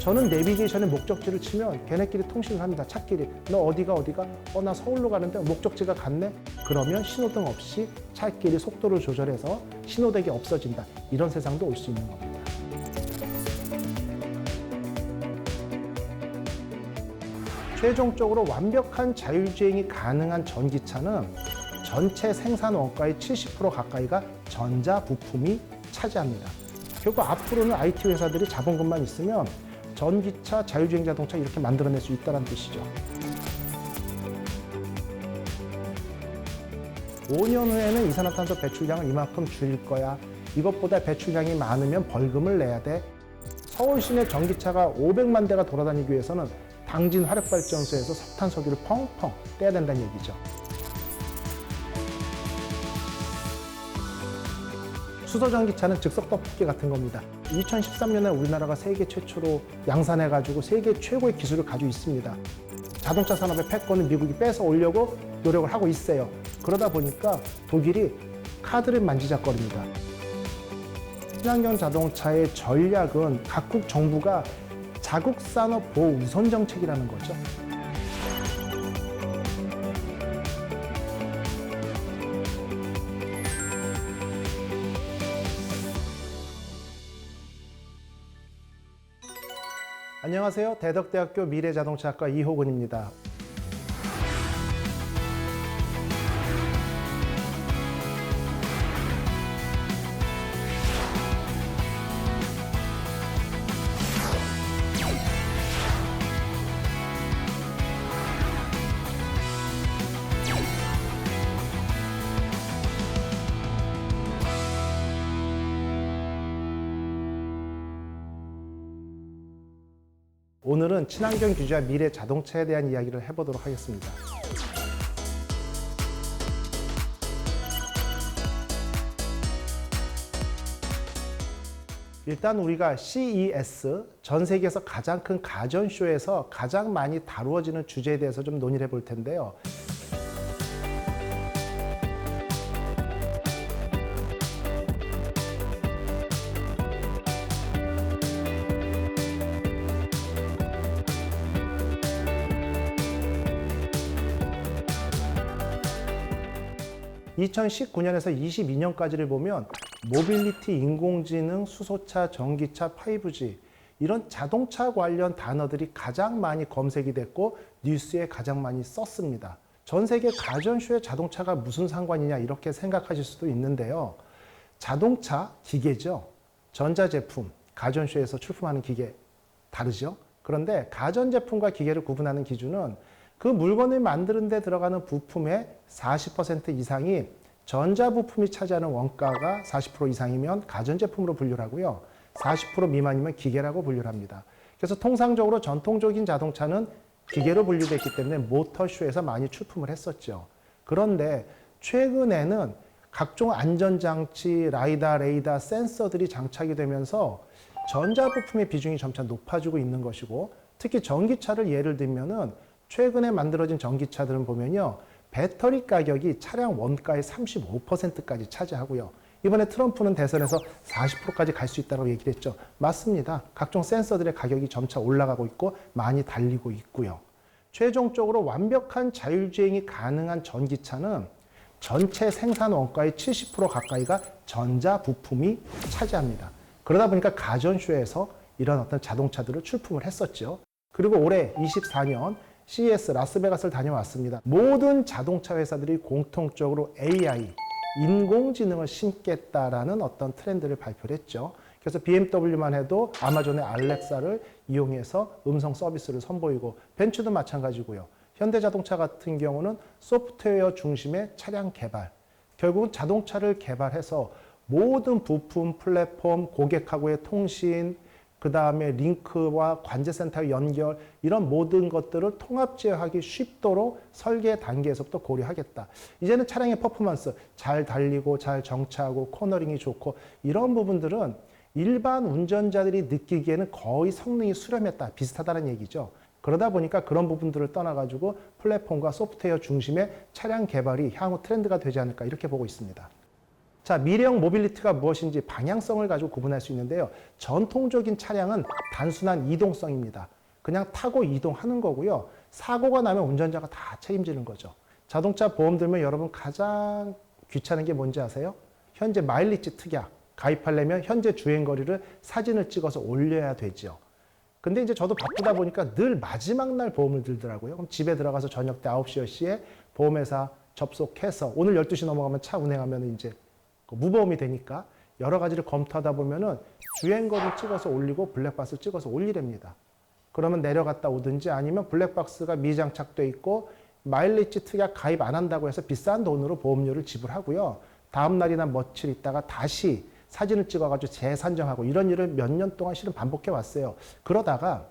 저는 내비게이션에 목적지를 치면 걔네끼리 통신을 합니다. 차끼리. 너 어디가? 나 서울로 가는데 목적지가 같네? 그러면 신호등 없이 차끼리 속도를 조절해서 신호대기 없어진다. 이런 세상도 올 수 있는 겁니다. 최종적으로 완벽한 자율주행이 가능한 전기차는 전체 생산 원가의 70% 가까이가 전자 부품이 차지합니다. 결국 앞으로는 IT 회사들이 자본금만 있으면 전기차, 자율주행 자동차 이렇게 만들어낼 수 있다는 뜻이죠. 5년 후에는 이산화탄소 배출량을 이만큼 줄일 거야. 이것보다 배출량이 많으면 벌금을 내야 돼. 서울 시내 전기차가 500만 대가 돌아다니기 위해서는 당진 화력발전소에서 석탄 석유를 펑펑 떼야 된다는 얘기죠. 수소전기차는 즉석 떡볶이 같은 겁니다. 2013년에 우리나라가 세계 최초로 양산해가지고 세계 최고의 기술을 가지고 있습니다. 자동차 산업의 패권을 미국이 뺏어 오려고 노력을 하고 있어요. 그러다 보니까 독일이 카드를 만지작거립니다. 친환경 자동차의 전략은 각국 정부가 자국 산업 보호 우선 정책이라는 거죠. 안녕하세요. 대덕대학교 미래자동차학과 이호근입니다. 오늘은 친환경 규제와 미래 자동차에 대한 이야기를 해보도록 하겠습니다. 일단 우리가 CES, 전 세계에서 가장 큰 가전쇼에서 가장 많이 다루어지는 주제에 대해서 좀 논의를 해볼 텐데요. 2019년에서 22년까지를 보면 모빌리티, 인공지능, 수소차, 전기차, 5G 이런 자동차 관련 단어들이 가장 많이 검색이 됐고 뉴스에 가장 많이 썼습니다. 전 세계 가전쇼에 자동차가 무슨 상관이냐 이렇게 생각하실 수도 있는데요. 자동차, 기계죠. 전자제품, 가전쇼에서 출품하는 기계 다르죠. 그런데 가전제품과 기계를 구분하는 기준은 그 물건을 만드는 데 들어가는 부품의 40% 이상이 전자부품이 차지하는 원가가 40% 이상이면 가전제품으로 분류를 하고요. 40% 미만이면 기계라고 분류를 합니다. 그래서 통상적으로 전통적인 자동차는 기계로 분류됐기 때문에 모터쇼에서 많이 출품을 했었죠. 그런데 최근에는 각종 안전장치, 라이다, 레이더, 센서들이 장착이 되면서 전자부품의 비중이 점차 높아지고 있는 것이고 특히 전기차를 예를 들면은 최근에 만들어진 전기차들은 보면요. 배터리 가격이 차량 원가의 35%까지 차지하고요. 이번에 트럼프는 대선에서 40%까지 갈 수 있다고 얘기를 했죠. 맞습니다. 각종 센서들의 가격이 점차 올라가고 있고 많이 달리고 있고요. 최종적으로 완벽한 자율주행이 가능한 전기차는 전체 생산 원가의 70% 가까이가 전자 부품이 차지합니다. 그러다 보니까 가전쇼에서 이런 어떤 자동차들을 출품을 했었죠. 그리고 올해 24년 CES 라스베가스를 다녀왔습니다. 모든 자동차 회사들이 공통적으로 AI, 인공지능을 심겠다라는 어떤 트렌드를 발표를 했죠. 그래서 BMW만 해도 아마존의 알렉사를 이용해서 음성 서비스를 선보이고 벤츠도 마찬가지고요. 현대자동차 같은 경우는 소프트웨어 중심의 차량 개발, 결국은 자동차를 개발해서 모든 부품, 플랫폼, 고객하고의 통신, 그 다음에 링크와 관제센터 연결 이런 모든 것들을 통합 제어하기 쉽도록 설계 단계에서부터 고려하겠다. 이제는 차량의 퍼포먼스 잘 달리고 잘 정차하고 코너링이 좋고 이런 부분들은 일반 운전자들이 느끼기에는 거의 성능이 수렴했다. 비슷하다는 얘기죠. 그러다 보니까 그런 부분들을 떠나가지고 플랫폼과 소프트웨어 중심의 차량 개발이 향후 트렌드가 되지 않을까 이렇게 보고 있습니다. 자, 미래형 모빌리티가 무엇인지 방향성을 가지고 구분할 수 있는데요. 전통적인 차량은 단순한 이동성입니다. 그냥 타고 이동하는 거고요. 사고가 나면 운전자가 다 책임지는 거죠. 자동차 보험 들면 여러분 가장 귀찮은 게 뭔지 아세요? 현재 마일리지 특약 가입하려면 현재 주행거리를 사진을 찍어서 올려야 되죠. 근데 이제 저도 바쁘다 보니까 늘 마지막 날 보험을 들더라고요. 그럼 집에 들어가서 저녁 때 9시, 10시에 보험회사 접속해서 오늘 12시 넘어가면 차 운행하면 이제 무보험이 되니까 여러 가지를 검토하다 보면은 주행거리를 찍어서 올리고 블랙박스 찍어서 올리랍니다. 그러면 내려갔다 오든지 아니면 블랙박스가 미장착돼 있고 마일리지 특약 가입 안 한다고 해서 비싼 돈으로 보험료를 지불하고요. 다음 날이나 며칠 있다가 다시 사진을 찍어가지고 재산정하고 이런 일을 몇 년 동안 실은 반복해 왔어요. 그러다가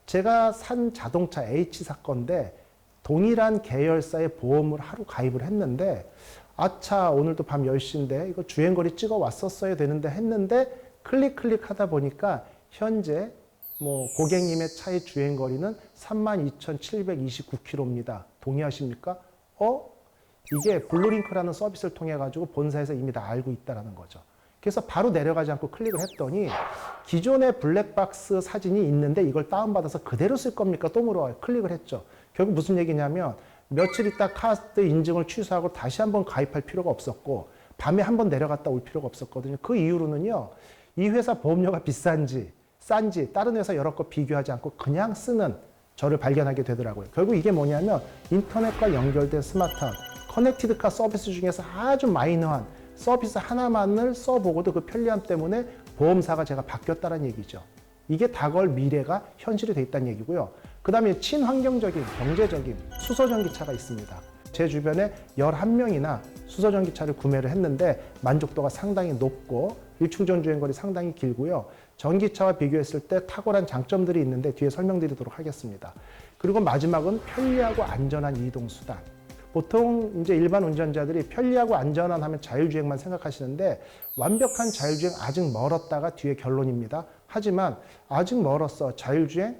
제가 산 자동차 H 사건인데 동일한 계열사의 보험을 하루 가입을 했는데 아차 오늘도 밤 10시인데 이거 주행거리 찍어 왔었어야 되는데 했는데 클릭 하다 보니까 현재 고객님의 차의 주행거리는 32,729km입니다. 동의하십니까? 이게 블루링크라는 서비스를 통해 가지고 본사에서 이미 다 알고 있다는 거죠. 그래서 바로 내려가지 않고 클릭을 했더니 기존의 블랙박스 사진이 있는데 이걸 다운받아서 그대로 쓸 겁니까? 또 물어와요. 클릭을 했죠. 결국 무슨 얘기냐면 며칠 있다 카드 인증을 취소하고 다시 한번 가입할 필요가 없었고 밤에 한번 내려갔다 올 필요가 없었거든요. 그 이후로는요. 이 회사 보험료가 비싼지 싼지 다른 회사 여러 거 비교하지 않고 그냥 쓰는 저를 발견하게 되더라고요. 결국 이게 뭐냐면 인터넷과 연결된 스마트한 커넥티드카 서비스 중에서 아주 마이너한 서비스 하나만을 써보고도 그 편리함 때문에 보험사가 제가 바뀌었다는 얘기죠. 이게 다가올 미래가 현실이 돼 있다는 얘기고요. 그 다음에 친환경적인 경제적인 수소전기차가 있습니다. 제 주변에 11명이나 수소전기차를 구매를 했는데 만족도가 상당히 높고 일충전 주행거리 상당히 길고요. 전기차와 비교했을 때 탁월한 장점들이 있는데 뒤에 설명드리도록 하겠습니다. 그리고 마지막은 편리하고 안전한 이동수단. 보통 이제 일반 운전자들이 편리하고 안전한 하면 자율주행만 생각하시는데 완벽한 자율주행 아직 멀었다가 뒤에 결론입니다. 하지만 아직 멀었어. 자율주행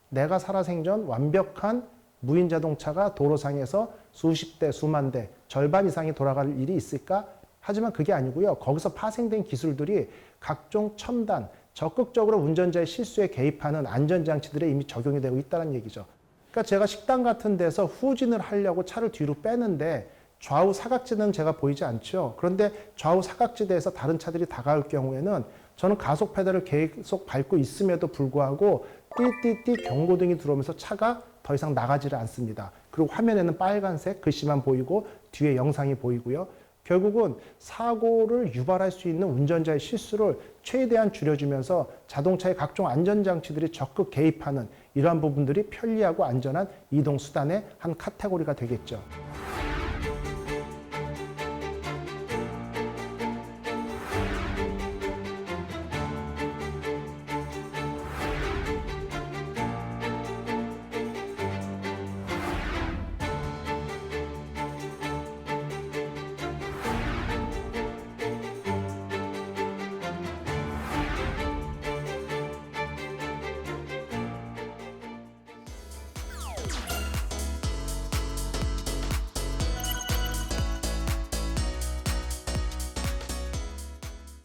내가 살아생전 완벽한 무인 자동차가 도로상에서 수십 대, 수만 대, 절반 이상이 돌아갈 일이 있을까? 하지만 그게 아니고요. 거기서 파생된 기술들이 각종 첨단, 적극적으로 운전자의 실수에 개입하는 안전장치들에 이미 적용이 되고 있다는 얘기죠. 그러니까 제가 식당 같은 데서 후진을 하려고 차를 뒤로 빼는데 좌우 사각지대는 제가 보이지 않죠. 그런데 좌우 사각지대에서 다른 차들이 다가올 경우에는 저는 가속 페달을 계속 밟고 있음에도 불구하고 띠띠띠 경고등이 들어오면서 차가 더 이상 나가지를 않습니다. 그리고 화면에는 빨간색 글씨만 보이고 뒤에 영상이 보이고요. 결국은 사고를 유발할 수 있는 운전자의 실수를 최대한 줄여주면서 자동차의 각종 안전장치들이 적극 개입하는 이러한 부분들이 편리하고 안전한 이동수단의 한 카테고리가 되겠죠.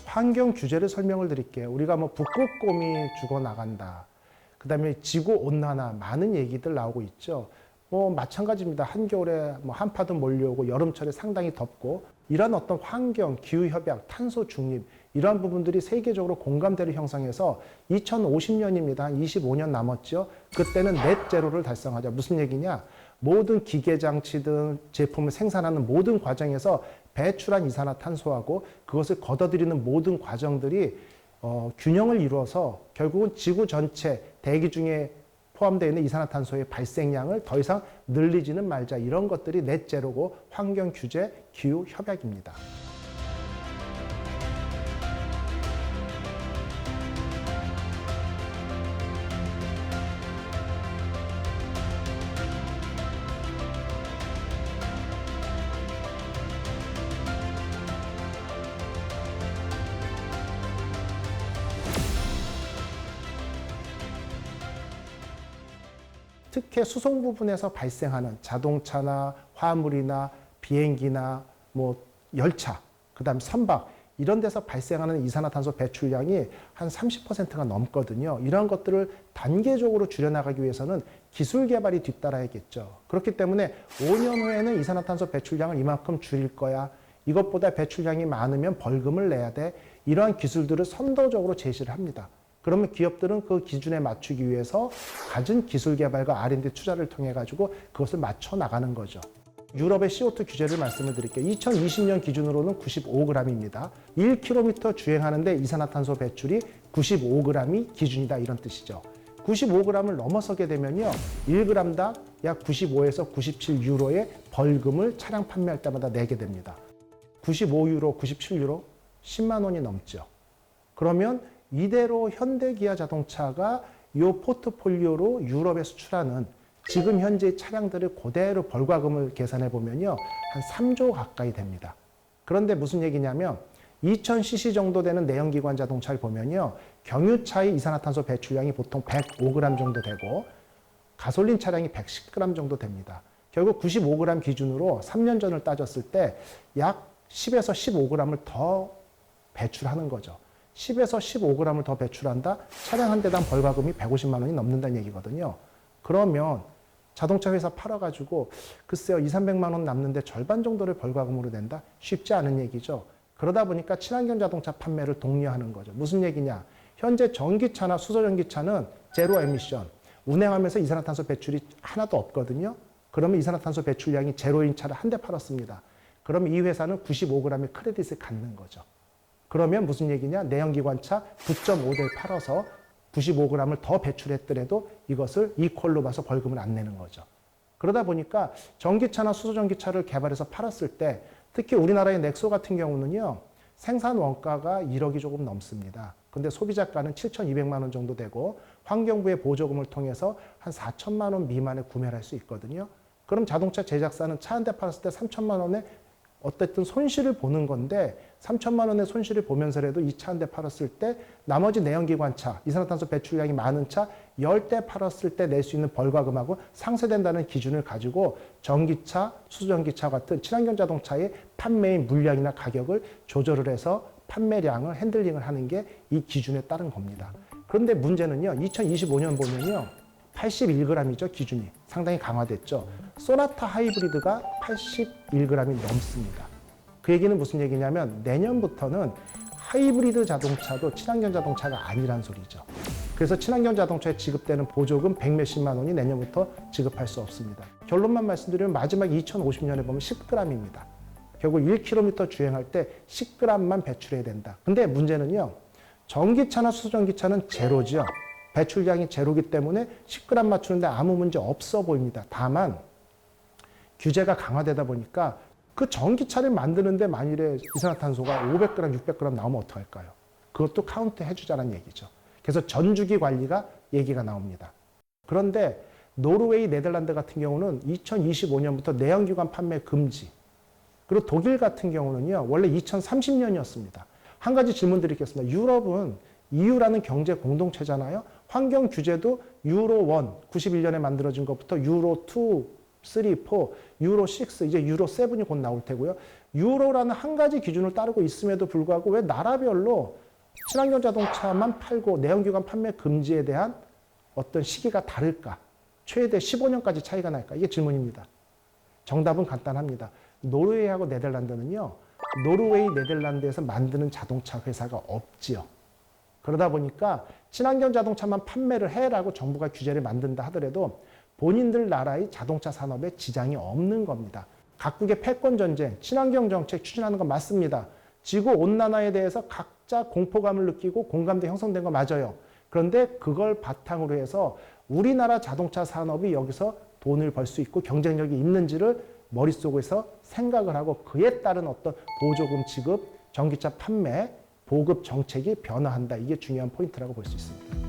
환경 규제를 설명을 드릴게요. 우리가 북극곰이 죽어나간다. 그 다음에 지구온난화 많은 얘기들 나오고 있죠. 마찬가지입니다. 한겨울에 한파도 몰려오고 여름철에 상당히 덥고 이런 어떤 환경, 기후협약, 탄소 중립 이러한 부분들이 세계적으로 공감대를 형성해서 2050년입니다. 한 25년 남았죠. 그때는 넷 제로를 달성하자. 무슨 얘기냐? 모든 기계장치든 제품을 생산하는 모든 과정에서 배출한 이산화탄소하고 그것을 걷어들이는 모든 과정들이 균형을 이루어서 결국은 지구 전체 대기 중에 포함되어 있는 이산화탄소의 발생량을 더 이상 늘리지는 말자. 이런 것들이 넷제로고 환경 규제, 기후 협약입니다. 특히 수송 부분에서 발생하는 자동차나 화물이나 비행기나 열차 그다음 선박 이런 데서 발생하는 이산화탄소 배출량이 한 30%가 넘거든요. 이런 것들을 단계적으로 줄여나가기 위해서는 기술 개발이 뒤따라야겠죠. 그렇기 때문에 5년 후에는 이산화탄소 배출량을 이만큼 줄일 거야. 이것보다 배출량이 많으면 벌금을 내야 돼. 이러한 기술들을 선도적으로 제시를 합니다. 그러면 기업들은 그 기준에 맞추기 위해서 갖은 기술 개발과 R&D 투자를 통해 가지고 그것을 맞춰 나가는 거죠. 유럽의 CO2 규제를 말씀을 드릴게요. 2020년 기준으로는 95g입니다. 1km 주행하는데 이산화탄소 배출이 95g이 기준이다 이런 뜻이죠. 95g을 넘어서게 되면요. 1g당 약 95에서 97유로의 벌금을 차량 판매할 때마다 내게 됩니다. 95유로, 97유로, 10만 원이 넘죠. 그러면 이대로 현대 기아 자동차가 이 포트폴리오로 유럽에 수출하는 지금 현재 차량들을 그대로 벌과금을 계산해 보면요. 한 3조 가까이 됩니다. 그런데 무슨 얘기냐면 2000cc 정도 되는 내연기관 자동차를 보면요. 경유차의 이산화탄소 배출량이 보통 105g 정도 되고 가솔린 차량이 110g 정도 됩니다. 결국 95g 기준으로 3년 전을 따졌을 때 약 10에서 15g을 더 배출하는 거죠. 10에서 15g을 더 배출한다? 차량 한 대당 벌과금이 150만 원이 넘는다는 얘기거든요. 그러면 자동차 회사 팔아가지고 글쎄요 200~300만 원 남는데 절반 정도를 벌과금으로 낸다? 쉽지 않은 얘기죠. 그러다 보니까 친환경 자동차 판매를 독려하는 거죠. 무슨 얘기냐? 현재 전기차나 수소전기차는 제로 에미션, 운행하면서 이산화탄소 배출이 하나도 없거든요. 그러면 이산화탄소 배출량이 제로인 차를 한 대 팔았습니다. 그러면 이 회사는 95g의 크레딧을 갖는 거죠. 그러면 무슨 얘기냐? 내연기관차 9.5대를 팔아서 95g을 더 배출했더라도 이것을 이퀄로 봐서 벌금을 안 내는 거죠. 그러다 보니까 전기차나 수소전기차를 개발해서 팔았을 때 특히 우리나라의 넥소 같은 경우는요. 생산 원가가 1억이 조금 넘습니다. 근데 소비자가는 7,200만 원 정도 되고 환경부의 보조금을 통해서 한 4천만 원 미만에 구매를 할 수 있거든요. 그럼 자동차 제작사는 차 한 대 팔았을 때 3천만 원에 어쨌든 손실을 보는 건데 3천만 원의 손실을 보면서라도 이 차 한 대 팔았을 때 나머지 내연기관차, 이산화탄소 배출량이 많은 차 10대 팔았을 때 낼 수 있는 벌과금하고 상쇄된다는 기준을 가지고 전기차, 수소전기차 같은 친환경 자동차의 판매의 물량이나 가격을 조절을 해서 판매량을 핸들링을 하는 게 이 기준에 따른 겁니다. 그런데 문제는요. 2025년 보면요. 81g이죠, 기준이. 상당히 강화됐죠. 소나타 하이브리드가 81g이 넘습니다. 그 얘기는 무슨 얘기냐면 내년부터는 하이브리드 자동차도 친환경 자동차가 아니란 소리죠. 그래서 친환경 자동차에 지급되는 보조금 100몇십만 원이 내년부터 지급할 수 없습니다. 결론만 말씀드리면 마지막 2050년에 보면 10g입니다. 결국 1km 주행할 때 10g만 배출해야 된다. 근데 문제는요. 전기차나 수소전기차는 제로죠. 배출량이 제로기 때문에 10g 맞추는데 아무 문제 없어 보입니다. 다만 규제가 강화되다 보니까 그 전기차를 만드는데 만일에 이산화탄소가 500g, 600g 나오면 어떡할까요? 그것도 카운트 해주자는 얘기죠. 그래서 전주기 관리가 얘기가 나옵니다. 그런데 노르웨이, 네덜란드 같은 경우는 2025년부터 내연기관 판매 금지. 그리고 독일 같은 경우는요. 원래 2030년이었습니다. 한 가지 질문 드리겠습니다. 유럽은 EU라는 경제 공동체잖아요. 환경 규제도 유로 1, 91년에 만들어진 것부터 유로 2, 3, 4, 유로 6, 이제 유로 7이 곧 나올 테고요. 유로라는 한 가지 기준을 따르고 있음에도 불구하고 왜 나라별로 친환경 자동차만 팔고 내연기관 판매 금지에 대한 어떤 시기가 다를까? 최대 15년까지 차이가 날까? 이게 질문입니다. 정답은 간단합니다. 노르웨이하고 네덜란드는요. 노르웨이, 네덜란드에서 만드는 자동차 회사가 없지요. 그러다 보니까 친환경 자동차만 판매를 해라고 정부가 규제를 만든다 하더라도 본인들 나라의 자동차 산업에 지장이 없는 겁니다. 각국의 패권 전쟁, 친환경 정책 추진하는 건 맞습니다. 지구온난화에 대해서 각자 공포감을 느끼고 공감도 형성된 거 맞아요. 그런데 그걸 바탕으로 해서 우리나라 자동차 산업이 여기서 돈을 벌 수 있고 경쟁력이 있는지를 머릿속에서 생각을 하고 그에 따른 어떤 보조금 지급, 전기차 판매, 보급 정책이 변화한다. 이게 중요한 포인트라고 볼 수 있습니다.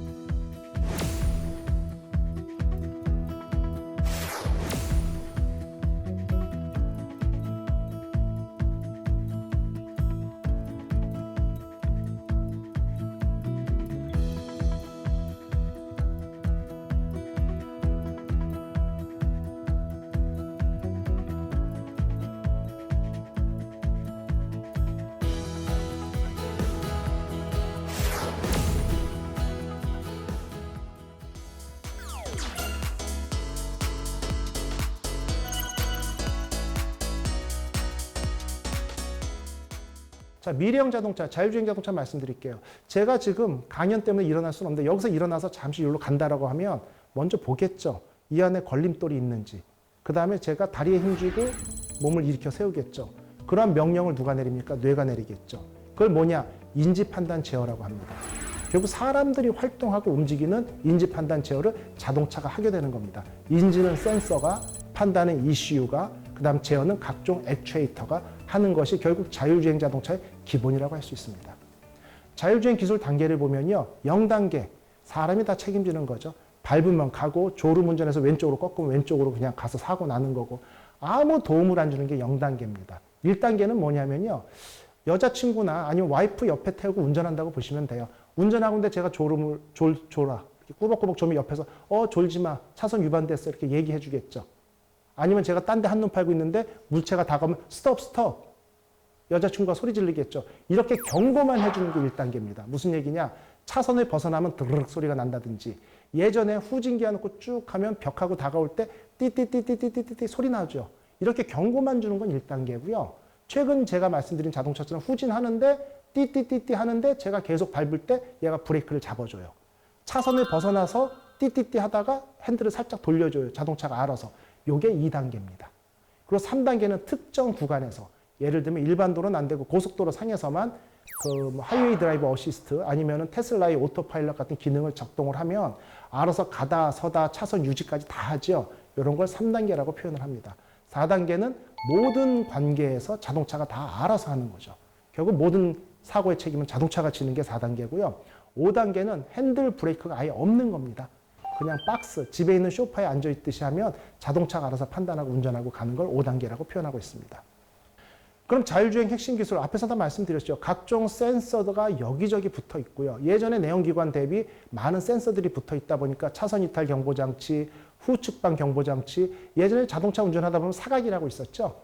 자, 미래형 자동차, 자율주행 자동차 말씀드릴게요. 제가 지금 강연 때문에 일어날 수는 없는데 여기서 일어나서 잠시 여기로 간다라고 하면 먼저 보겠죠. 이 안에 걸림돌이 있는지. 그 다음에 제가 다리에 힘주고 몸을 일으켜 세우겠죠. 그러한 명령을 누가 내립니까? 뇌가 내리겠죠. 그걸 뭐냐? 인지판단 제어라고 합니다. 결국 사람들이 활동하고 움직이는 인지판단 제어를 자동차가 하게 되는 겁니다. 인지는 센서가, 판단은 ECU가, 그 다음 제어는 각종 액추에이터가 하는 것이 결국 자율주행 자동차의 기본이라고 할 수 있습니다. 자율주행 기술 단계를 보면요. 0단계, 사람이 다 책임지는 거죠. 밟으면 가고 졸음운전해서 왼쪽으로 꺾으면 왼쪽으로 그냥 가서 사고 나는 거고 아무 도움을 안 주는 게 0단계입니다. 1단계는 뭐냐면요. 여자친구나 아니면 와이프 옆에 태우고 운전한다고 보시면 돼요. 운전하고 있는데 제가 졸아. 이렇게 꾸벅꾸벅 졸면 옆에서 졸지 마. 차선 위반됐어. 이렇게 얘기해 주겠죠. 아니면 제가 딴 데 한눈 팔고 있는데 물체가 다가오면 스톱. 여자친구가 소리 지르겠죠. 이렇게 경고만 해주는 게 1단계입니다. 무슨 얘기냐? 차선을 벗어나면 드르륵 소리가 난다든지 예전에 후진기 해놓고 쭉 하면 벽하고 다가올 때 띠띠띠띠띠띠띠 소리 나죠. 이렇게 경고만 주는 건 1단계고요. 최근 제가 말씀드린 자동차처럼 후진하는데 띠띠띠띠 하는데 제가 계속 밟을 때 얘가 브레이크를 잡아줘요. 차선을 벗어나서 띠띠띠 하다가 핸들을 살짝 돌려줘요. 자동차가 알아서. 요게 2단계입니다. 그리고 3단계는 특정 구간에서 예를 들면 일반 도로는 안 되고 고속도로 상에서만 그 하이웨이 드라이브 어시스트 아니면은 테슬라의 오토파일럿 같은 기능을 작동을 하면 알아서 가다 서다 차선 유지까지 다 하죠. 이런 걸 3단계라고 표현을 합니다. 4단계는 모든 관계에서 자동차가 다 알아서 하는 거죠. 결국 모든 사고의 책임은 자동차가 지는 게 4단계고요. 5단계는 핸들 브레이크가 아예 없는 겁니다. 그냥 박스, 집에 있는 소파에 앉아있듯이 하면 자동차가 알아서 판단하고 운전하고 가는 걸 5단계라고 표현하고 있습니다. 그럼 자율주행 핵심 기술, 앞에서 다 말씀드렸죠. 각종 센서가 여기저기 붙어 있고요. 예전에 내연기관 대비 많은 센서들이 붙어 있다 보니까 차선 이탈 경보장치, 후측방 경보장치, 예전에 자동차 운전하다 보면 사각이라고 있었죠.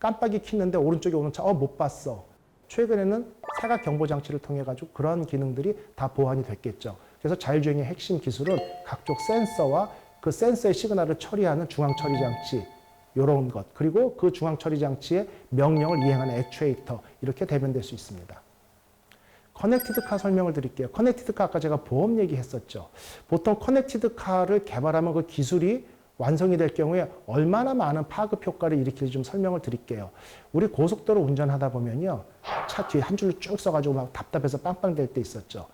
깜빡이 켰는데 오른쪽에 오는 차, 못 봤어. 최근에는 사각 경보장치를 통해 가지고 그런 기능들이 다 보완이 됐겠죠. 그래서 자율주행의 핵심 기술은 각종 센서와 그 센서의 시그널을 처리하는 중앙처리장치, 이런 것, 그리고 그 중앙처리장치의 명령을 이행하는 액추에이터, 이렇게 대변될 수 있습니다. 커넥티드카 설명을 드릴게요. 커넥티드카 아까 제가 보험 얘기했었죠. 보통 커넥티드카를 개발하면 그 기술이 완성이 될 경우에 얼마나 많은 파급 효과를 일으킬지 좀 설명을 드릴게요. 우리 고속도로 운전하다 보면요. 차 뒤에 한 줄로 쭉 써가지고 막 답답해서 빵빵 될 때 있었죠.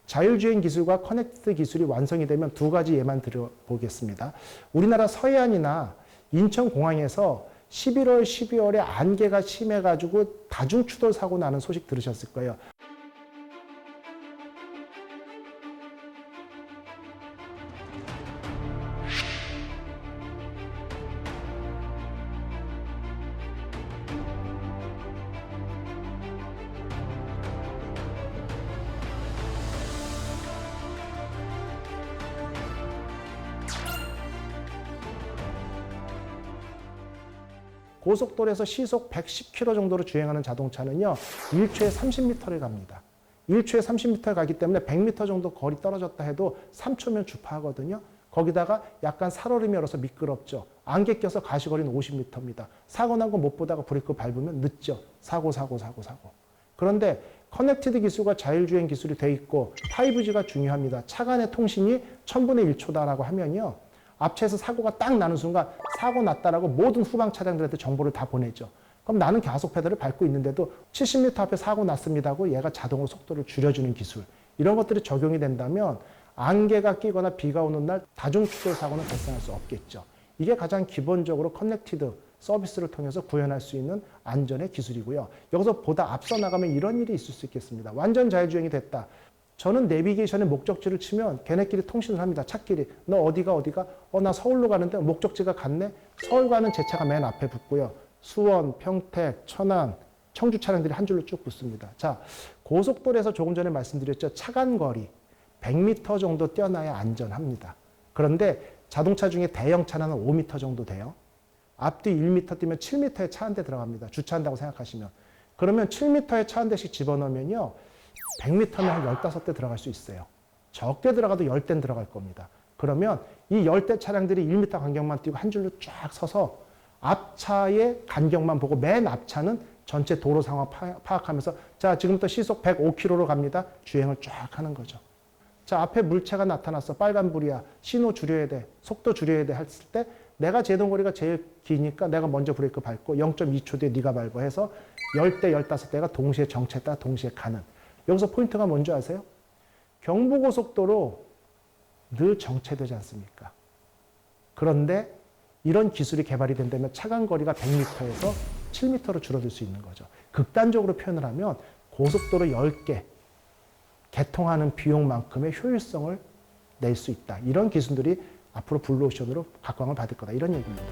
자율주행 기술과 커넥티드 기술이 완성이 되면 두 가지 예만 들어보겠습니다. 우리나라 서해안이나 인천공항에서 11월, 12월에 안개가 심해가지고 다중추돌 사고 나는 소식 들으셨을 거예요. 고속도로에서 시속 110km 정도로 주행하는 자동차는요, 1초에 30m를 갑니다. 1초에 30m를 가기 때문에 100m 정도 거리 떨어졌다 해도 3초면 주파하거든요. 거기다가 약간 살얼음이 얼어서 미끄럽죠. 안개 껴서 가시거리는 50m입니다. 사고 난 거 못 보다가 브레이크 밟으면 늦죠. 사고. 그런데 커넥티드 기술과 자율주행 기술이 돼 있고 5G가 중요합니다. 차 간의 통신이 1000분의 1초다라고 하면요. 앞차에서 사고가 딱 나는 순간 사고 났다라고 모든 후방 차량들한테 정보를 다 보내죠. 그럼 나는 가속 페달을 밟고 있는데도 70m 앞에 사고 났습니다고 얘가 자동으로 속도를 줄여주는 기술. 이런 것들이 적용이 된다면 안개가 끼거나 비가 오는 날 다중추돌 사고는 발생할 수 없겠죠. 이게 가장 기본적으로 커넥티드 서비스를 통해서 구현할 수 있는 안전의 기술이고요. 여기서 보다 앞서 나가면 이런 일이 있을 수 있겠습니다. 완전 자율주행이 됐다. 저는 내비게이션에 목적지를 치면 걔네끼리 통신을 합니다. 차끼리. 너 어디가? 나 서울로 가는데 목적지가 같네? 서울 가는 제 차가 맨 앞에 붙고요. 수원, 평택, 천안, 청주 차량들이 한 줄로 쭉 붙습니다. 자, 고속도로에서 조금 전에 말씀드렸죠. 차간거리 100m 정도 뛰어나야 안전합니다. 그런데 자동차 중에 대형 차는 5m 정도 돼요. 앞뒤 1m 뛰면 7m의 차 한 대 들어갑니다. 주차한다고 생각하시면. 그러면 7m의 차 한 대씩 집어넣으면요. 100m면 한 15대 들어갈 수 있어요. 적게 들어가도 10대는 들어갈 겁니다. 그러면 이 10대 차량들이 1m 간격만 뛰고 한 줄로 쫙 서서 앞차의 간격만 보고 맨 앞차는 전체 도로 상황 파악하면서 자, 지금부터 시속 105km로 갑니다. 주행을 쫙 하는 거죠. 자, 앞에 물체가 나타났어. 빨간불이야. 신호 줄여야 돼. 속도 줄여야 돼. 했을 때 내가 제동거리가 제일 기니까 내가 먼저 브레이크 밟고 0.2초 뒤에 네가 밟아 해서 10대, 15대가 동시에 정체했다가 동시에 가는. 여기서 포인트가 뭔지 아세요? 경부고속도로 늘 정체되지 않습니까? 그런데 이런 기술이 개발이 된다면 차간 거리가 100m에서 7m로 줄어들 수 있는 거죠. 극단적으로 표현을 하면 고속도로 10개 개통하는 비용만큼의 효율성을 낼 수 있다. 이런 기술들이 앞으로 블루오션으로 각광을 받을 거다. 이런 얘기입니다.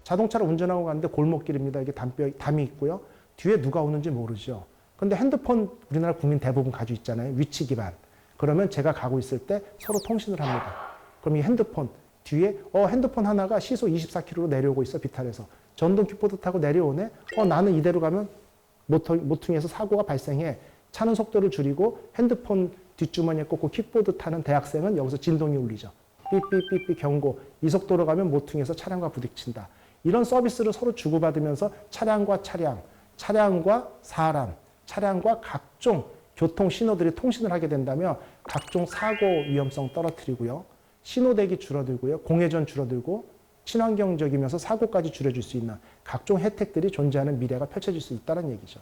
자동차를 운전하고 가는데 골목길입니다. 이게 담이 있고요. 뒤에 누가 오는지 모르죠. 근데 핸드폰 우리나라 국민 대부분 가지고 있잖아요. 위치 기반. 그러면 제가 가고 있을 때 서로 통신을 합니다. 그럼 이 핸드폰 뒤에 핸드폰 하나가 시속 24km로 내려오고 있어. 비탈에서. 전동 킥보드 타고 내려오네. 나는 이대로 가면 모퉁이에서 사고가 발생해. 차는 속도를 줄이고 핸드폰 뒷주머니에 꽂고 킥보드 타는 대학생은 여기서 진동이 울리죠. 삐삐삐삐 경고. 이 속도로 가면 모퉁이에서 차량과 부딪힌다. 이런 서비스를 서로 주고받으면서 차량과 차량, 차량과 사람, 차량과 각종 교통 신호들이 통신을 하게 된다면 각종 사고 위험성 떨어뜨리고요. 신호대기 줄어들고요. 공회전 줄어들고 친환경적이면서 사고까지 줄여줄 수 있는 각종 혜택들이 존재하는 미래가 펼쳐질 수 있다는 얘기죠.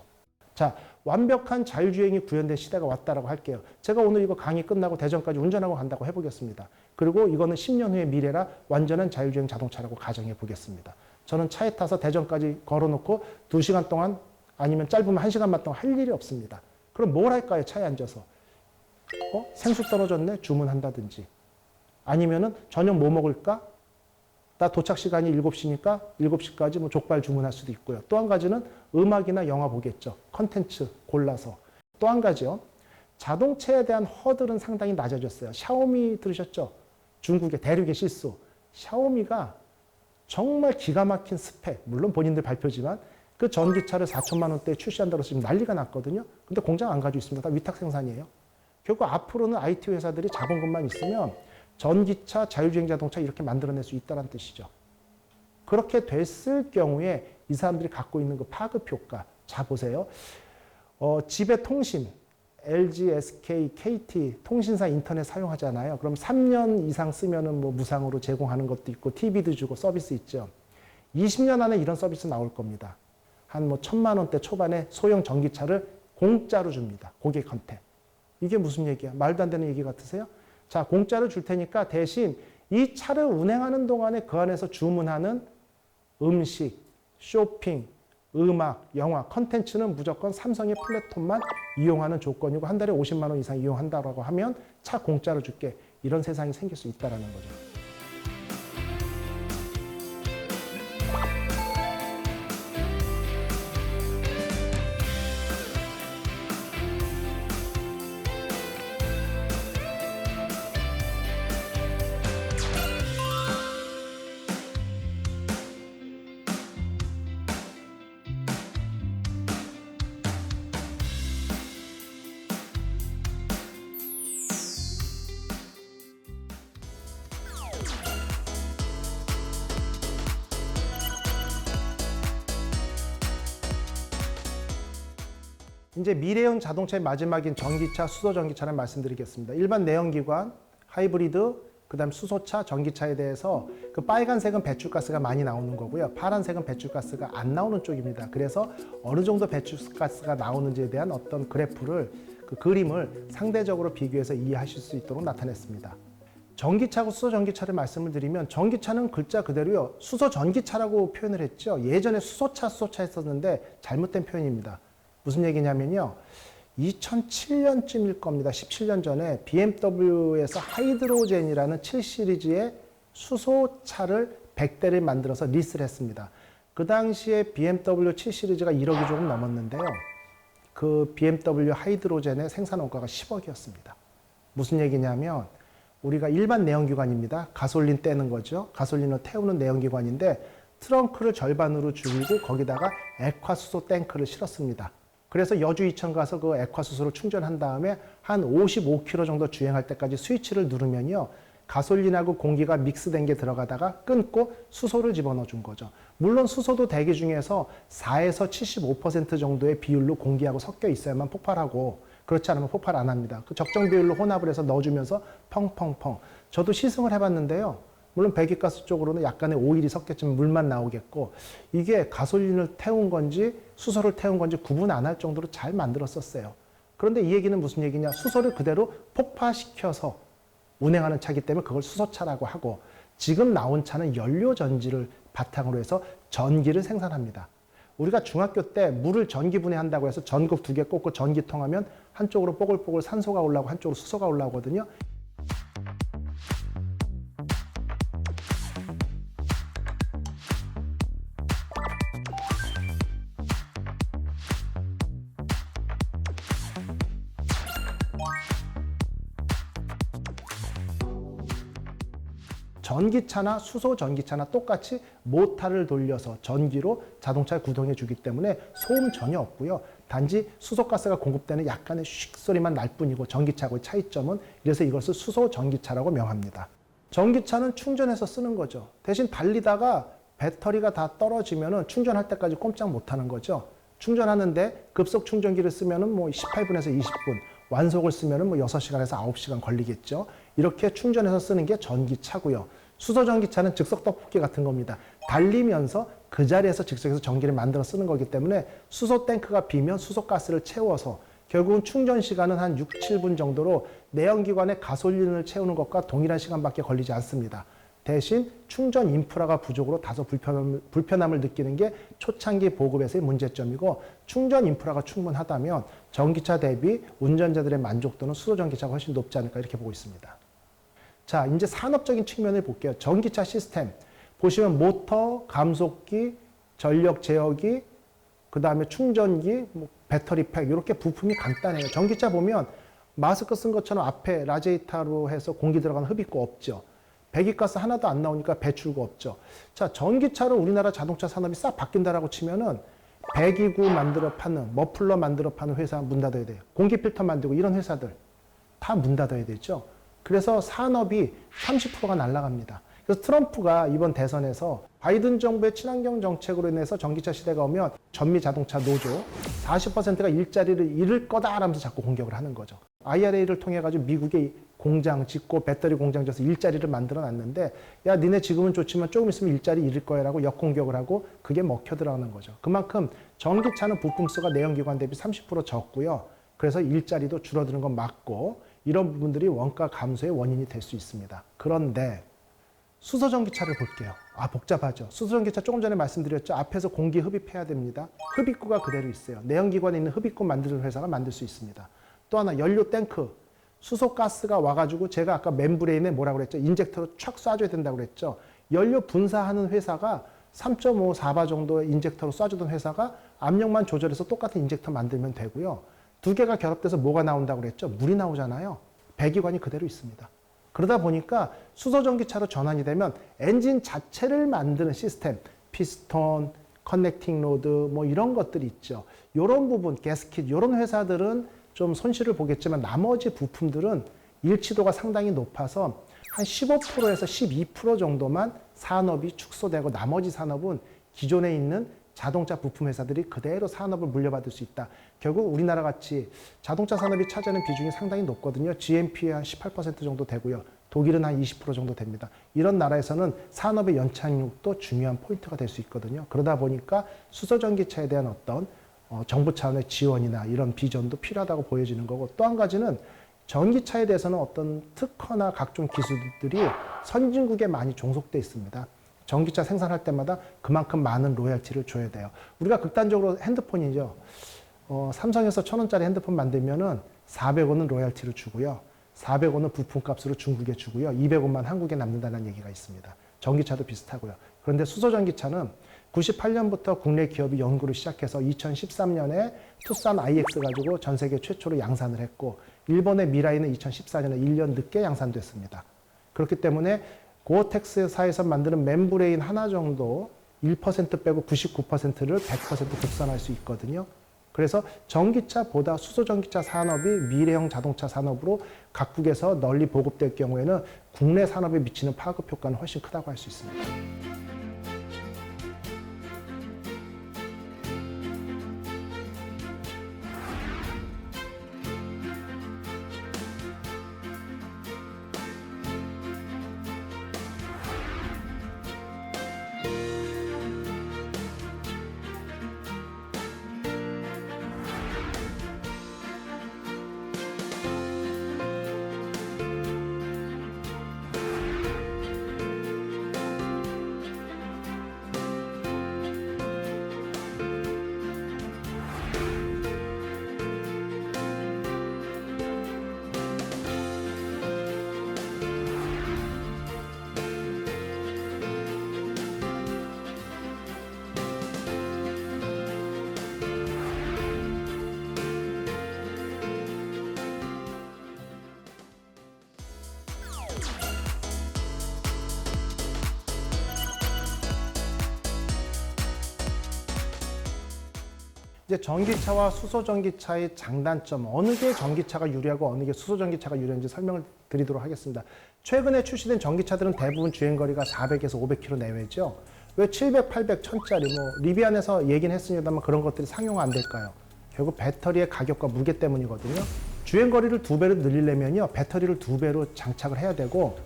자, 완벽한 자율주행이 구현된 시대가 왔다라고 할게요. 제가 오늘 이거 강의 끝나고 대전까지 운전하고 간다고 해보겠습니다. 그리고 이거는 10년 후의 미래라 완전한 자율주행 자동차라고 가정해 보겠습니다. 저는 차에 타서 대전까지 걸어놓고 2시간 동안 아니면 짧으면 1시간만 동안 할 일이 없습니다. 그럼 뭘 할까요? 차에 앉아서. 생수 떨어졌네? 주문한다든지. 아니면은 저녁 뭐 먹을까? 나 도착 시간이 7시니까 7시까지 뭐 족발 주문할 수도 있고요. 또 한 가지는 음악이나 영화 보겠죠. 컨텐츠 골라서. 또 한 가지요. 자동차에 대한 허들은 상당히 낮아졌어요. 샤오미 들으셨죠? 중국의 대륙의 실수. 샤오미가 정말 기가 막힌 스펙, 물론 본인들 발표지만 그 전기차를 4천만 원대에 출시한다고 지금 난리가 났거든요. 근데 공장 안 가지고 있습니다. 다 위탁 생산이에요. 결국 앞으로는 IT 회사들이 자본금만 있으면 전기차, 자율주행 자동차 이렇게 만들어낼 수 있다는 뜻이죠. 그렇게 됐을 경우에 이 사람들이 갖고 있는 그 파급 효과. 자, 보세요. 집에 통신, LG, SK, KT 통신사 인터넷 사용하잖아요. 그럼 3년 이상 쓰면은 뭐 무상으로 제공하는 것도 있고 TV도 주고 서비스 있죠. 20년 안에 이런 서비스 나올 겁니다. 한 뭐 1,000만 원대 초반에 소형 전기차를 공짜로 줍니다. 고객한테. 이게 무슨 얘기야? 말도 안 되는 얘기 같으세요? 자, 공짜로 줄 테니까 대신 이 차를 운행하는 동안에 그 안에서 주문하는 음식, 쇼핑, 음악, 영화, 컨텐츠는 무조건 삼성의 플랫폼만 이용하는 조건이고 한 달에 50만 원 이상 이용한다고 하면 차 공짜로 줄게. 이런 세상이 생길 수 있다는 거죠. 이제 미래형 자동차의 마지막인 전기차, 수소전기차를 말씀드리겠습니다. 일반 내연기관, 하이브리드, 그다음 수소차, 전기차에 대해서 그 빨간색은 배출가스가 많이 나오는 거고요. 파란색은 배출가스가 안 나오는 쪽입니다. 그래서 어느 정도 배출가스가 나오는지에 대한 어떤 그래프를, 그 그림을 상대적으로 비교해서 이해하실 수 있도록 나타냈습니다. 전기차하고 수소전기차를 말씀을 드리면 전기차는 글자 그대로요. 수소전기차라고 표현을 했죠. 예전에 수소차 했었는데 잘못된 표현입니다. 무슨 얘기냐면요. 2007년쯤일 겁니다. 17년 전에 BMW에서 하이드로젠이라는 7시리즈의 수소차를 100대를 만들어서 리스를 했습니다. 그 당시에 BMW 7 시리즈가 1억이 조금 넘었는데요. 그 BMW 하이드로젠의 생산 원가가 10억이었습니다. 무슨 얘기냐면 우리가 일반 내연기관입니다. 가솔린 떼는 거죠. 가솔린을 태우는 내연기관인데 트렁크를 절반으로 줄이고 거기다가 액화수소 탱크를 실었습니다. 그래서 여주 이천 가서 그 액화수소를 충전한 다음에 한 55km 정도 주행할 때까지 스위치를 누르면요. 가솔린하고 공기가 믹스된 게 들어가다가 끊고 수소를 집어넣어 준 거죠. 물론 수소도 대기 중에서 4에서 75% 정도의 비율로 공기하고 섞여 있어야만 폭발하고 그렇지 않으면 폭발 안 합니다. 그 적정 비율로 혼합을 해서 넣어주면서 펑펑펑. 저도 시승을 해봤는데요. 물론 배기가스 쪽으로는 약간의 오일이 섞였지만 물만 나오겠고 이게 가솔린을 태운 건지 수소를 태운 건지 구분 안 할 정도로 잘 만들었었어요. 그런데 이 얘기는 무슨 얘기냐? 수소를 그대로 폭파시켜서 운행하는 차기 때문에 그걸 수소차라고 하고 지금 나온 차는 연료 전지를 바탕으로 해서 전기를 생산합니다. 우리가 중학교 때 물을 전기 분해한다고 해서 전극 2개 꽂고 전기통 하면 한쪽으로 뽀글뽀글 산소가 올라오고 한쪽으로 수소가 올라오거든요. 전기차나 수소 전기차나 똑같이 모터를 돌려서 전기로 자동차를 구동해 주기 때문에 소음 전혀 없고요. 단지 수소가스가 공급되는 약간의 슉 소리만 날 뿐이고 전기차하고의 차이점은 이래서 이것을 수소 전기차라고 명합니다. 전기차는 충전해서 쓰는 거죠. 대신 달리다가 배터리가 다 떨어지면 충전할 때까지 꼼짝 못 하는 거죠. 충전하는데 급속 충전기를 쓰면 뭐 18분에서 20분, 완속을 쓰면 뭐 6시간에서 9시간 걸리겠죠. 이렇게 충전해서 쓰는 게 전기차고요. 수소 전기차는 즉석 떡볶이 같은 겁니다. 달리면서 그 자리에서 즉석에서 전기를 만들어 쓰는 거기 때문에 수소 탱크가 비면 수소 가스를 채워서 결국은 충전 시간은 한 6, 7분 정도로 내연기관에 가솔린을 채우는 것과 동일한 시간밖에 걸리지 않습니다. 대신 충전 인프라가 부족으로 다소 불편함을 느끼는 게 초창기 보급에서의 문제점이고 충전 인프라가 충분하다면 전기차 대비 운전자들의 만족도는 수소 전기차가 훨씬 높지 않을까 이렇게 보고 있습니다. 자, 이제 산업적인 측면을 볼게요. 전기차 시스템 보시면 모터, 감속기, 전력 제어기, 그 다음에 충전기, 뭐 배터리팩 이렇게 부품이 간단해요. 전기차 보면 마스크 쓴 것처럼 앞에 라디에이터로 해서 공기 들어가는 흡입구 없죠. 배기가스 하나도 안 나오니까 배출구 없죠. 자, 전기차로 우리나라 자동차 산업이 싹 바뀐다라고 치면은 배기구 만들어 파는, 머플러 만들어 파는 회사 문 닫아야 돼요. 공기 필터 만들고 이런 회사들 다 문 닫아야 되죠. 그래서 산업이 30%가 날아갑니다. 그래서 트럼프가 이번 대선에서 바이든 정부의 친환경 정책으로 인해서 전기차 시대가 오면 전미 자동차 노조 40%가 일자리를 잃을 거다라면서 자꾸 공격을 하는 거죠. IRA를 통해 가지고 미국의 공장 짓고 배터리 공장 져서 일자리를 만들어 놨는데 야 니네 지금은 좋지만 조금 있으면 일자리 잃을 거야라고 역공격을 하고 그게 먹혀 들어가는 거죠. 그만큼 전기차는 부품수가 내연기관 대비 30% 적고요. 그래서 일자리도 줄어드는 건 맞고 이런 부분들이 원가 감소의 원인이 될 수 있습니다. 그런데 수소 전기차를 볼게요. 복잡하죠. 수소 전기차 조금 전에 말씀드렸죠. 앞에서 공기 흡입해야 됩니다. 흡입구가 그대로 있어요. 내연기관에 있는 흡입구 만드는 회사가 만들 수 있습니다. 또 하나 연료 탱크. 수소가스가 와가지고 제가 아까 멤브레인에 뭐라고 그랬죠? 인젝터로 촥 쏴줘야 된다고 그랬죠. 연료 분사하는 회사가 3.5, 4바 정도의 인젝터로 쏴주던 회사가 압력만 조절해서 똑같은 인젝터 만들면 되고요. 두 개가 결합돼서 뭐가 나온다고 그랬죠? 물이 나오잖아요. 배기관이 그대로 있습니다. 그러다 보니까 수소 전기차로 전환이 되면 엔진 자체를 만드는 시스템, 피스톤, 커넥팅 로드 뭐 이런 것들이 있죠. 이런 부분, 가스킷 이런 회사들은 좀 손실을 보겠지만 나머지 부품들은 일치도가 상당히 높아서 한 15%에서 12% 정도만 산업이 축소되고 나머지 산업은 기존에 있는 자동차 부품 회사들이 그대로 산업을 물려받을 수 있다. 결국 우리나라 같이 자동차 산업이 차지하는 비중이 상당히 높거든요. GNP의 한 18% 정도 되고요. 독일은 한 20% 정도 됩니다. 이런 나라에서는 산업의 연착륙도 중요한 포인트가 될 수 있거든요. 그러다 보니까 수소전기차에 대한 어떤 정부 차원의 지원이나 이런 비전도 필요하다고 보여지는 거고 또 한 가지는 전기차에 대해서는 어떤 특허나 각종 기술들이 선진국에 많이 종속돼 있습니다. 전기차 생산할 때마다 그만큼 많은 로열티를 줘야 돼요. 우리가 극단적으로 핸드폰이죠. 삼성에서 1,000원짜리 핸드폰 만들면은 400원은 로열티를 주고요. 400원은 부품값으로 중국에 주고요. 200원만 한국에 남는다는 얘기가 있습니다. 전기차도 비슷하고요. 그런데 수소전기차는 98년부터 국내 기업이 연구를 시작해서 2013년에 투싼 IX 가지고 전 세계 최초로 양산을 했고 일본의 미라이는 2014년에 1년 늦게 양산됐습니다. 그렇기 때문에 고어텍스사에서 만드는 멤브레인 하나 정도 1% 빼고 99%를 100% 국산할 수 있거든요. 그래서 전기차보다 수소전기차 산업이 미래형 자동차 산업으로 각국에서 널리 보급될 경우에는 국내 산업에 미치는 파급 효과는 훨씬 크다고 할 수 있습니다. 이제 전기차와 수소전기차의 장단점, 어느 게 전기차가 유리하고 어느 게 수소전기차가 유리한지 설명을 드리도록 하겠습니다. 최근에 출시된 전기차들은 대부분 주행거리가 400에서 500km 내외죠. 왜 700, 800, 1000짜리 리비안에서 얘기는 했습니다만 그런 것들이 상용화 안 될까요? 결국 배터리의 가격과 무게 때문이거든요. 주행거리를 2배로 늘리려면요, 배터리를 2배로 장착을 해야 되고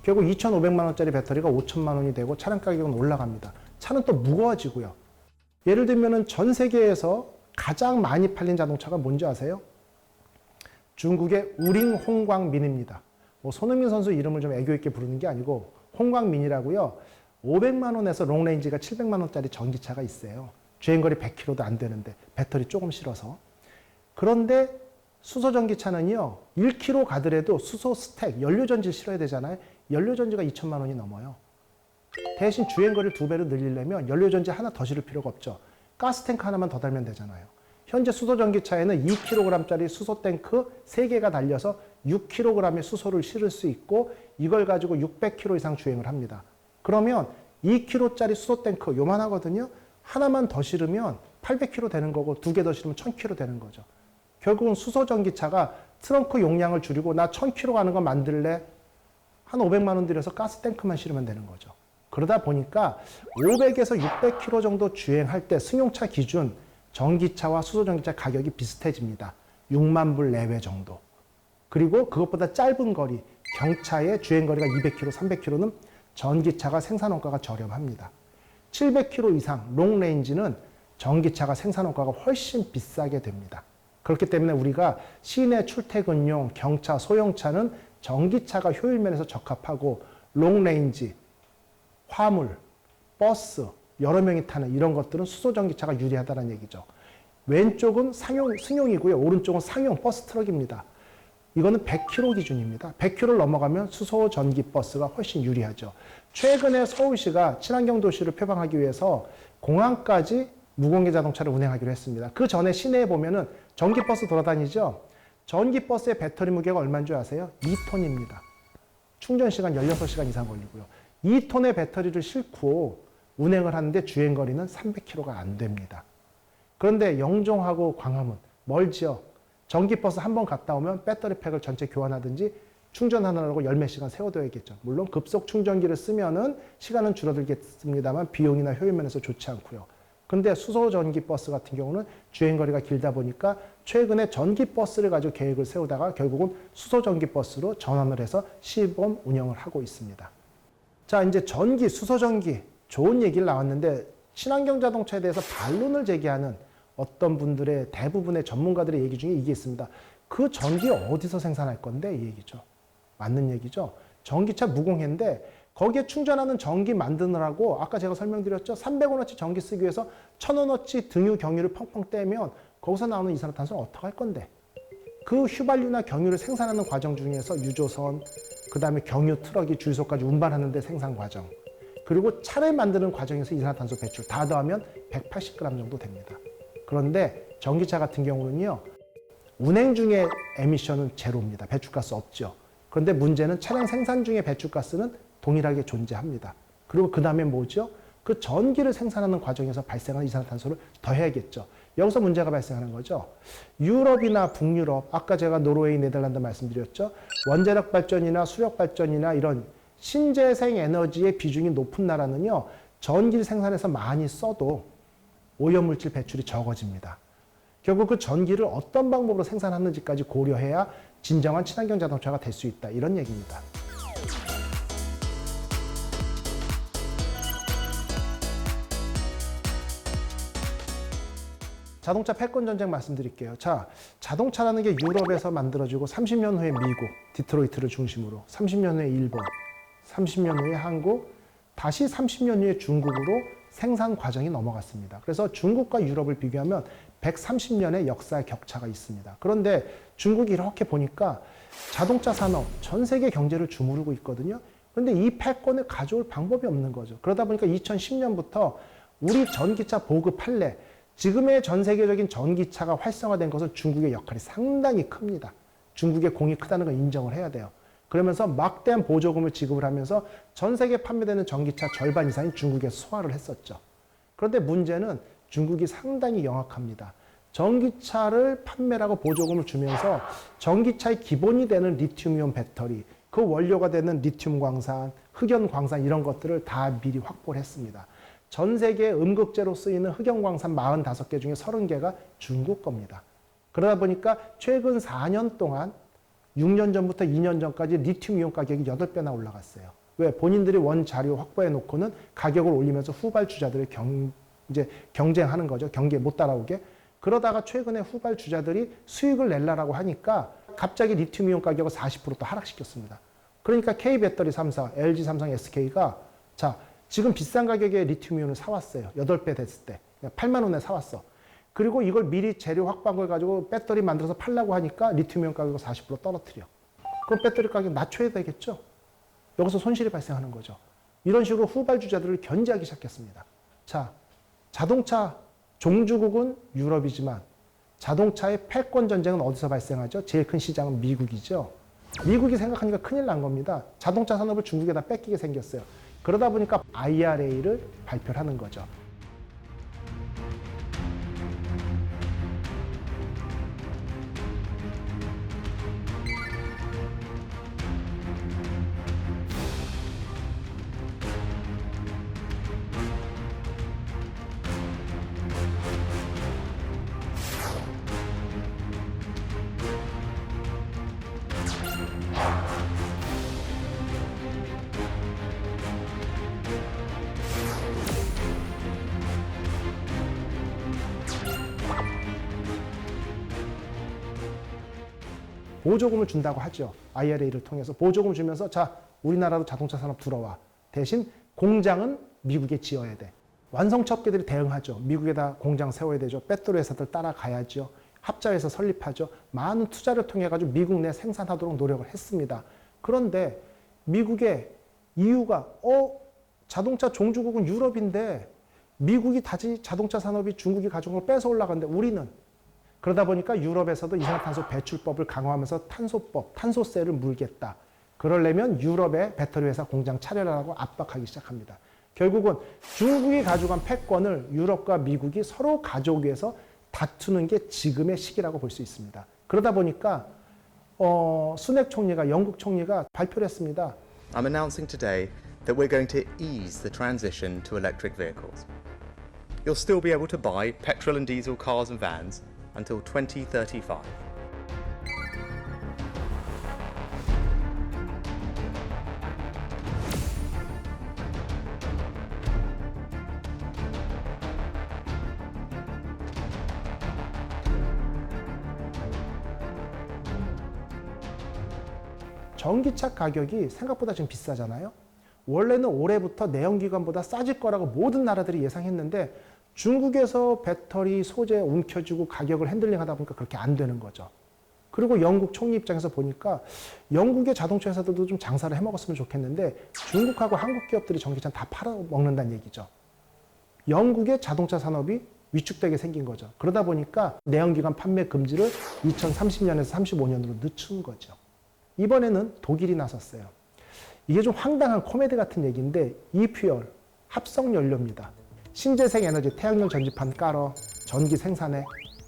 결국 2,500만 원짜리 배터리가 5천만 원이 되고 차량 가격은 올라갑니다. 차는 또 무거워지고요. 예를 들면은 전 세계에서 가장 많이 팔린 자동차가 뭔지 아세요? 중국의 우링 홍광민입니다. 손흥민 선수 이름을 좀 애교 있게 부르는 게 아니고 홍광민이라고요. 500만 원에서 롱레인지가 700만 원짜리 전기차가 있어요. 주행거리 100km도 안 되는데 배터리 조금 실어서. 그런데 수소전기차는요. 1km 가더라도 수소 스택, 연료전지 실어야 되잖아요. 연료전지가 2천만 원이 넘어요. 대신 주행거리를 2배로 늘리려면 연료전지 하나 더 실을 필요가 없죠. 가스탱크 하나만 더 달면 되잖아요. 현재 수소전기차에는 2kg짜리 수소탱크 3개가 달려서 6kg의 수소를 실을 수 있고 이걸 가지고 600km 이상 주행을 합니다. 그러면 2kg짜리 수소탱크 요만하거든요. 하나만 더 실으면 800km 되는 거고 2개 더 실으면 1000km 되는 거죠. 결국은 수소전기차가 트렁크 용량을 줄이고 나 1000km 가는 거 만들래? 한 500만 원 들여서 가스탱크만 실으면 되는 거죠. 그러다 보니까 500에서 600km 정도 주행할 때 승용차 기준 전기차와 수소전기차 가격이 비슷해집니다. 6만 불 내외 정도. 그리고 그것보다 짧은 거리, 경차의 주행거리가 200km, 300km는 전기차가 생산원가가 저렴합니다. 700km 이상 롱레인지는 전기차가 생산원가가 훨씬 비싸게 됩니다. 그렇기 때문에 우리가 시내 출퇴근용 경차, 소형차는 전기차가 효율면에서 적합하고 롱레인지, 화물, 버스, 여러 명이 타는 이런 것들은 수소전기차가 유리하다는 얘기죠. 왼쪽은 승용이고요. 오른쪽은 상용 버스 트럭입니다. 이거는 100km 기준입니다. 100km를 넘어가면 수소전기 버스가 훨씬 유리하죠. 최근에 서울시가 친환경 도시를 표방하기 위해서 공항까지 무공해 자동차를 운행하기로 했습니다. 그 전에 시내에 보면은 전기버스 돌아다니죠. 전기버스의 배터리 무게가 얼마인 줄 아세요? 2톤입니다. 충전 시간 16시간 이상 걸리고요. 2톤의 배터리를 싣고 운행을 하는데 주행거리는 300km가 안 됩니다. 그런데 영종하고 광화문 멀지요. 전기버스 한 번 갔다 오면 배터리팩을 전체 교환하든지 충전하느라고 열몇 시간 세워둬야겠죠. 물론 급속 충전기를 쓰면은 시간은 줄어들겠습니다만 비용이나 효율 면에서 좋지 않고요. 근데 수소전기버스 같은 경우는 주행거리가 길다 보니까 최근에 전기버스를 가지고 계획을 세우다가 결국은 수소전기버스로 전환을 해서 시범 운영을 하고 있습니다. 자, 이제 전기, 수소전기 좋은 얘기를 나왔는데 친환경 자동차에 대해서 반론을 제기하는 어떤 분들의 대부분의 전문가들의 얘기 중에 이게 있습니다. 그 전기 어디서 생산할 건데? 이 얘기죠. 맞는 얘기죠. 전기차 무공해인데 거기에 충전하는 전기 만드느라고 아까 제가 설명드렸죠. 300원어치 전기 쓰기 위해서 1000원어치 등유 경유를 펑펑 떼면 거기서 나오는 이산화탄소는 어떻게 할 건데? 그 휘발유나 경유를 생산하는 과정 중에서 유조선, 그 다음에 경유 트럭이 주유소까지 운반하는 데 생산 과정, 그리고 차를 만드는 과정에서 이산화탄소 배출 다 더하면 180g 정도 됩니다. 그런데 전기차 같은 경우는요, 운행 중에 에미션은 제로입니다. 배출가스 없죠. 그런데 문제는 차량 생산 중에 배출가스는 동일하게 존재합니다. 그리고 그 다음에 뭐죠? 그 전기를 생산하는 과정에서 발생하는 이산화탄소를 더해야겠죠. 여기서 문제가 발생하는 거죠. 유럽이나 북유럽, 아까 제가 노르웨이, 네덜란드 말씀드렸죠. 원자력 발전이나 수력 발전이나 이런 신재생 에너지의 비중이 높은 나라는요, 전기를 생산해서 많이 써도 오염물질 배출이 적어집니다. 결국 그 전기를 어떤 방법으로 생산하는지까지 고려해야 진정한 친환경 자동차가 될 수 있다. 이런 얘기입니다. 자동차 패권 전쟁 말씀드릴게요. 자, 자동차라는 게 유럽에서 만들어지고 30년 후에 미국, 디트로이트를 중심으로, 30년 후에 일본, 30년 후에 한국, 다시 30년 후에 중국으로 생산 과정이 넘어갔습니다. 그래서 중국과 유럽을 비교하면 130년의 역사 격차가 있습니다. 그런데 중국이 이렇게 보니까 자동차 산업, 전 세계 경제를 주무르고 있거든요. 그런데 이 패권을 가져올 방법이 없는 거죠. 그러다 보니까 2010년부터 우리 전기차 보급할래, 지금의 전 세계적인 전기차가 활성화된 것은 중국의 역할이 상당히 큽니다. 중국의 공이 크다는 걸 인정을 해야 돼요. 그러면서 막대한 보조금을 지급을 하면서 전 세계에 판매되는 전기차 절반 이상이 중국에 소화를 했었죠. 그런데 문제는 중국이 상당히 영악합니다. 전기차를 판매라고 보조금을 주면서 전기차의 기본이 되는 리튬이온 배터리, 그 원료가 되는 리튬 광산, 흑연 광산 이런 것들을 다 미리 확보를 했습니다. 전 세계 음극재로 쓰이는 흑연 광산 45개 중에 30개가 중국 겁니다. 그러다 보니까 최근 4년 동안 6년 전부터 2년 전까지 리튬이온 가격이 8배나 올라갔어요. 왜? 본인들이 원자료 확보해 놓고는 가격을 올리면서 후발주자들을 이제 경쟁하는 거죠. 경기에 못 따라오게. 그러다가 최근에 후발주자들이 수익을 낼라라고 하니까 갑자기 리튬이온 가격을 40% 또 하락시켰습니다. 그러니까 K배터리 3사, LG, 삼성, SK가 자, 지금 비싼 가격에 리튬이온을 사왔어요. 8배 됐을 때. 8만 원에 사왔어. 그리고 이걸 미리 재료 확보한 걸 가지고 배터리 만들어서 팔라고 하니까 리튬이온 가격을 40% 떨어뜨려. 그럼 배터리 가격 낮춰야 되겠죠? 여기서 손실이 발생하는 거죠. 이런 식으로 후발주자들을 견제하기 시작했습니다. 자, 자동차 종주국은 유럽이지만 자동차의 패권 전쟁은 어디서 발생하죠? 제일 큰 시장은 미국이죠. 미국이 생각하니까 큰일 난 겁니다. 자동차 산업을 중국에다 뺏기게 생겼어요. 그러다 보니까 IRA를 발표를 하는 거죠. 보조금을 준다고 하죠. IRA를 통해서 보조금을 주면서 자, 우리나라도 자동차 산업 들어와. 대신 공장은 미국에 지어야 돼. 완성차 업계들이 대응하죠. 미국에다 공장 세워야 되죠. 배터리 회사들 따라가야죠. 합자회사 설립하죠. 많은 투자를 통해 가지고 미국 내 생산하도록 노력을 했습니다. 그런데 미국의 이유가 자동차 종주국은 유럽인데 미국이 다시 자동차 산업이 중국이 가져온 걸 뺏어 올라가는데 우리는 그러다 보니까 유럽에서도 이산화탄소 배출법을 강화하면서 탄소법, 탄소세를 물겠다. 그러려면 유럽의 배터리 회사 공장 차려라라고 압박하기 시작합니다. 결국은 중국이 가져간 패권을 유럽과 미국이 서로 가져오기 위해서 다투는 게 지금의 시기라고 볼 수 있습니다. 그러다 보니까 수넥 총리가, 영국 총리가 발표를 했습니다. I'm announcing today that we're going to ease the transition to electric vehicles. You'll still be able to buy petrol and diesel cars and vans until 2035. 전기차 가격이 생각보다 지금 비싸잖아요. 원래는 올해부터 내연기관보다 싸질 거라고 모든 나라들이 예상했는데 중국에서 배터리 소재 움켜쥐고 가격을 핸들링 하다 보니까 그렇게 안 되는 거죠. 그리고 영국 총리 입장에서 보니까 영국의 자동차 회사들도 좀 장사를 해먹었으면 좋겠는데 중국하고 한국 기업들이 전기차는 다 팔아먹는다는 얘기죠. 영국의 자동차 산업이 위축되게 생긴 거죠. 그러다 보니까 내연기관 판매 금지를 2030년에서 35년으로 늦춘 거죠. 이번에는 독일이 나섰어요. 이게 좀 황당한 코미디 같은 얘기인데 e퓨얼, 합성 연료입니다. 신재생 에너지, 태양열 전지판 깔아 전기 생산해.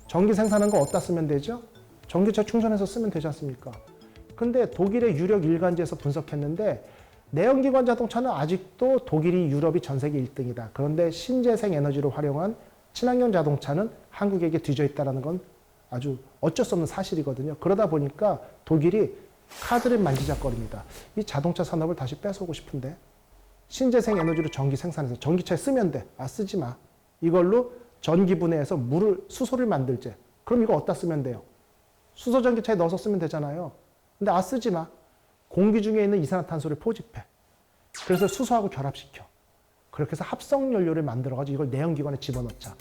전기 생산한 거 어디다 쓰면 되죠? 전기차 충전해서 쓰면 되지 않습니까? 근데 독일의 유력 일간지에서 분석했는데 내연기관 자동차는 아직도 독일이 유럽이 전 세계 1등이다. 그런데 신재생 에너지를 활용한 친환경 자동차는 한국에게 뒤져 있다는 건 아주 어쩔 수 없는 사실이거든요. 그러다 보니까 독일이 카드를 만지작거립니다. 이 자동차 산업을 다시 뺏어오고 싶은데 신재생 에너지로 전기 생산해서 전기차에 쓰면 돼. 아, 쓰지 마. 이걸로 전기 분해해서 수소를 만들재. 그럼 이거 어디다 쓰면 돼요? 수소 전기차에 넣어서 쓰면 되잖아요. 근데 아, 쓰지 마. 공기 중에 있는 이산화탄소를 포집해. 그래서 수소하고 결합시켜. 그렇게 해서 합성 연료를 만들어가지고 이걸 내연기관에 집어넣자.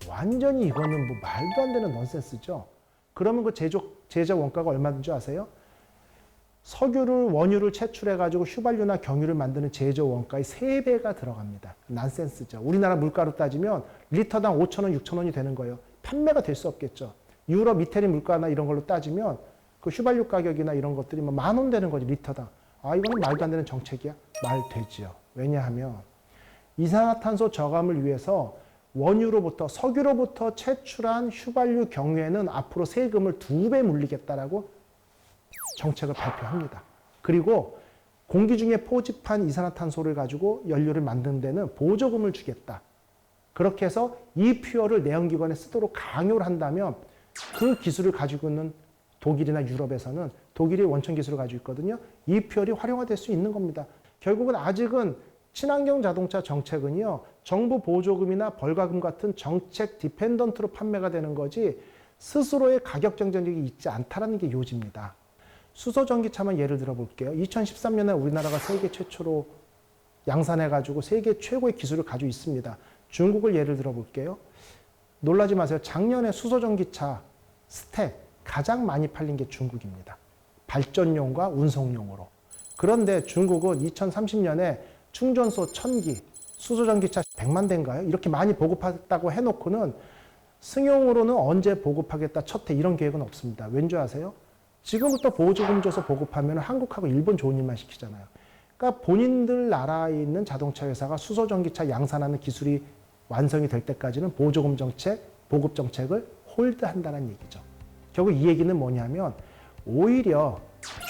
완전히 이거는 뭐 말도 안 되는 넌센스죠. 그러면 그 제조 원가가 얼마인 줄 아세요? 원유를 채출해가지고 휘발유나 경유를 만드는 제조 원가의 3배가 들어갑니다. 난센스죠. 우리나라 물가로 따지면 리터당 5,000원, 6,000원이 되는 거예요. 판매가 될 수 없겠죠. 유럽 이태리 물가나 이런 걸로 따지면 그 휘발유 가격이나 이런 것들이 뭐 10,000원 되는 거지, 리터당. 아, 이거는 말도 안 되는 정책이야? 말 되지요. 왜냐하면 이산화탄소 저감을 위해서 석유로부터 채출한 휘발유 경유에는 앞으로 세금을 2배 물리겠다라고 정책을 발표합니다. 그리고 공기 중에 포집한 이산화탄소를 가지고 연료를 만드는 데는 보조금을 주겠다. 그렇게 해서 e퓨얼을 내연기관에 쓰도록 강요를 한다면 그 기술을 가지고 있는 독일이나 유럽에서는 독일이 원천 기술을 가지고 있거든요. e퓨얼이 활용화될 수 있는 겁니다. 결국은 아직은 친환경 자동차 정책은요, 정부 보조금이나 벌가금 같은 정책 디펜던트로 판매가 되는 거지 스스로의 가격 경쟁력이 있지 않다는 게 요지입니다. 수소 전기차만 예를 들어 볼게요. 2013년에 우리나라가 세계 최초로 양산해가지고 세계 최고의 기술을 가지고 있습니다. 중국을 예를 들어 볼게요. 놀라지 마세요. 작년에 수소 전기차 스택 가장 많이 팔린 게 중국입니다. 발전용과 운송용으로. 그런데 중국은 2030년에 충전소 1000기, 수소전기차 100만 대인가요? 이렇게 많이 보급했다고 해놓고는 승용으로는 언제 보급하겠다, 첫해 이런 계획은 없습니다. 왠지 아세요? 지금부터 보조금 줘서 보급하면 한국하고 일본 좋은 일만 시키잖아요. 그러니까 본인들 나라에 있는 자동차 회사가 수소전기차 양산하는 기술이 완성이 될 때까지는 보조금 정책, 보급 정책을 홀드한다는 얘기죠. 결국 이 얘기는 뭐냐면 오히려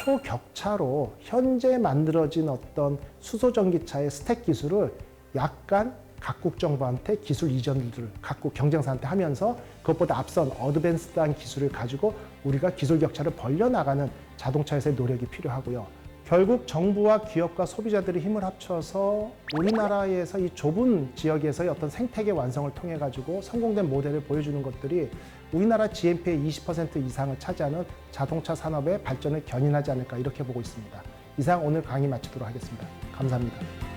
초격차로 현재 만들어진 어떤 수소전기차의 스택 기술을 약간 각국 정부한테 기술 이전들을 각국 경쟁사한테 하면서 그것보다 앞선 어드밴스드한 기술을 가지고 우리가 기술 격차를 벌려나가는 자동차 회사의 노력이 필요하고요. 결국 정부와 기업과 소비자들이 힘을 합쳐서 우리나라에서 이 좁은 지역에서의 어떤 생태계 완성을 통해 가지고 성공된 모델을 보여주는 것들이 우리나라 GNP의 20% 이상을 차지하는 자동차 산업의 발전을 견인하지 않을까 이렇게 보고 있습니다. 이상 오늘 강의 마치도록 하겠습니다. 감사합니다.